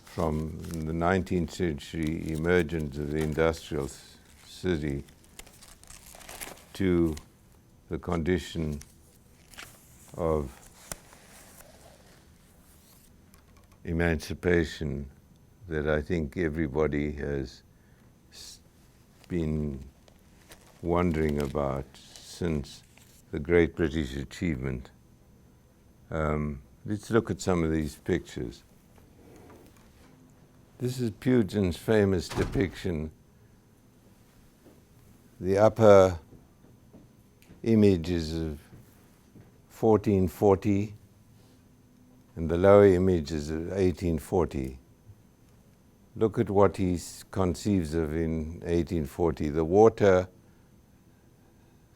from the 19th century emergence of the industrial city to the condition of emancipation that I think everybody has been wondering about since the Great British Achievement. Let's look at some of these pictures. This is Pugin's famous depiction. The upper image is of 1440 and the lower image is of 1840. Look at what he conceives of in 1840. The water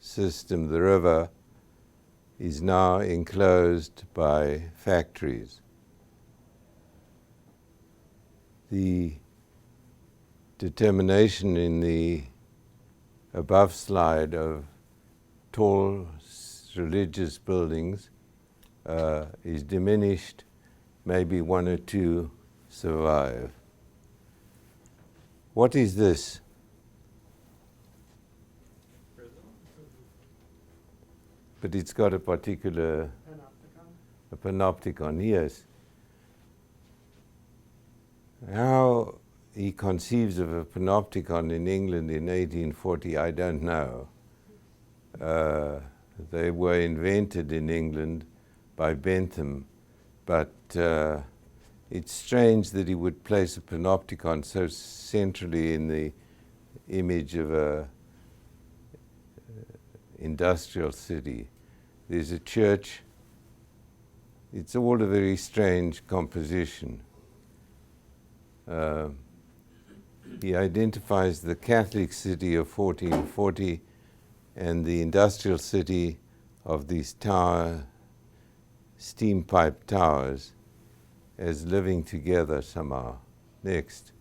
system, the river, is now enclosed by factories. The determination in the above slide of tall religious buildings is diminished, maybe one or two survive. What is this? But it's got a particular Panopticon? a panopticon, yes. How he conceives of a panopticon in England in 1840, I don't know. They were invented in England by Bentham, but it's strange that he would place a panopticon so centrally in the image of a industrial city. there's a church. It's all a very strange composition. He identifies the Catholic city of 1440 and the industrial city of these steam pipe towers as living together somehow. Next.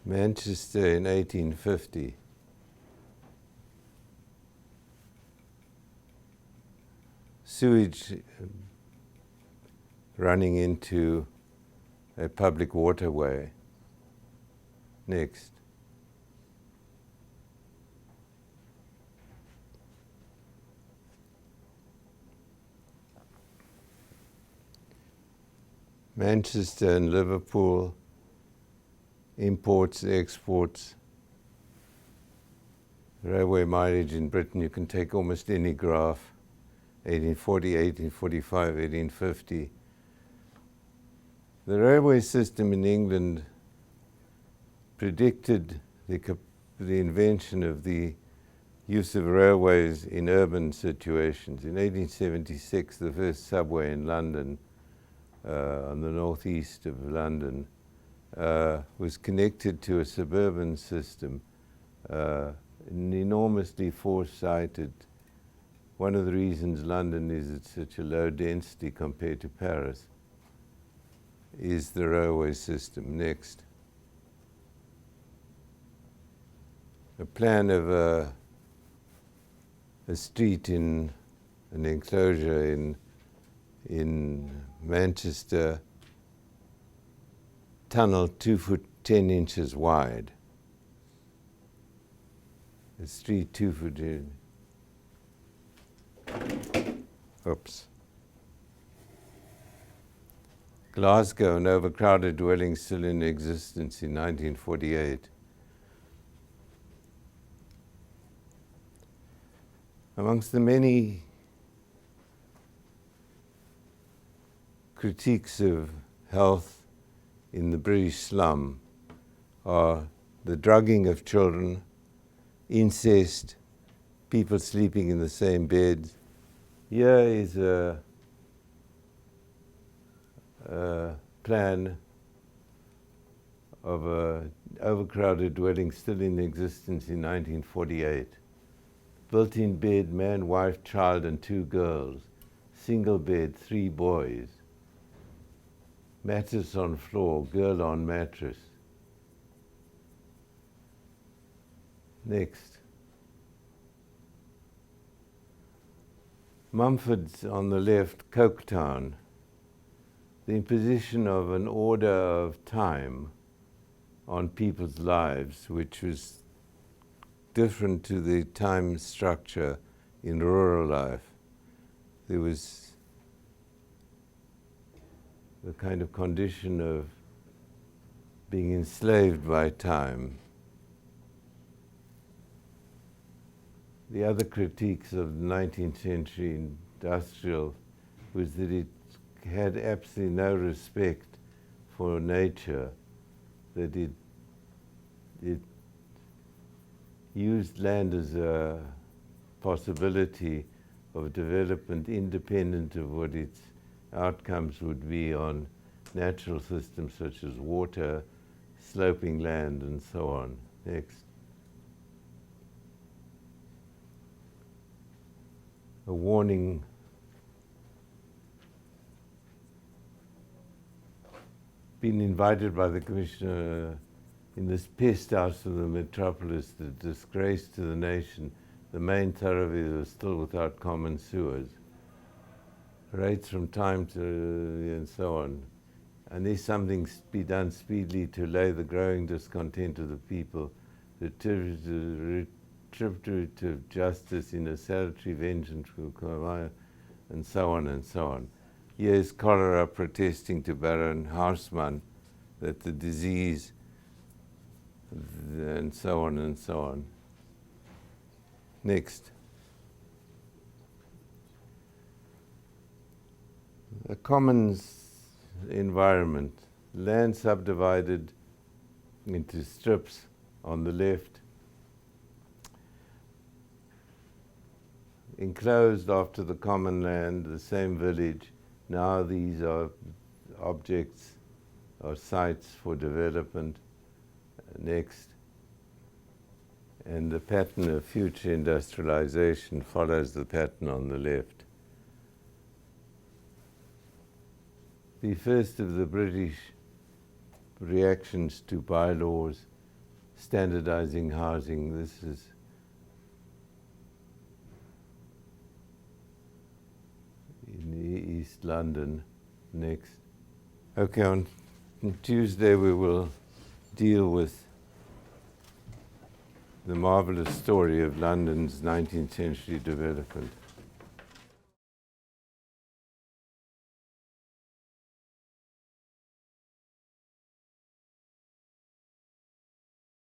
Manchester in 1850. Sewage running into a public waterway. Next. Manchester and Liverpool, imports, exports, railway mileage in Britain. You can take almost any graph, 1840, 1845, 1850. The railway system in England predicted the invention of the use of railways in urban situations. In 1876, the first subway in London, on the northeast of London, was connected to a suburban system, enormously foresighted. One of the reasons London is at such a low density compared to Paris is the railway system. Next. A plan of a street in an enclosure in Manchester, tunnel 2 foot 10 inches wide. The street 2 foot in. Oops. Glasgow, an overcrowded dwelling still in existence in 1948. Amongst the many critiques of health in the British slum are the drugging of children, incest, people sleeping in the same bed. Here is a plan of an overcrowded dwelling still in existence in 1948. Built-in bed, man, wife, child, and 2 girls. Single bed, 3 boys. Mattress on floor, girl on mattress. Next. Mumford's on the left, Coketown. The imposition of an order of time on people's lives, which was different to the time structure in rural life. There was the kind of condition of being enslaved by time. The other critiques of the 19th century industrial was that it had absolutely no respect for nature, that it used land as a possibility of development independent of what its outcomes would be on natural systems such as water, sloping land, and so on. Next. A warning. Been invited by the Commissioner in this pest house of the metropolis, the disgrace to the nation. The main thoroughfares are still without common sewers. Rates from time to and so on. And there's something to be done speedily to allay the growing discontent of the people, the retributive justice in a salutary vengeance, and so on and so on. Here's cholera protesting to Baron Haussmann that the disease, and so on and so on. Next. A commons environment, land subdivided into strips on the left, enclosed after the common land, the same village. Now these are objects or sites for development. Next. And the pattern of future industrialization follows the pattern on the left. The first of the British reactions to bylaws standardizing housing. This is in East London. Next. Okay, on Tuesday we will deal with the marvelous story of London's 19th century development.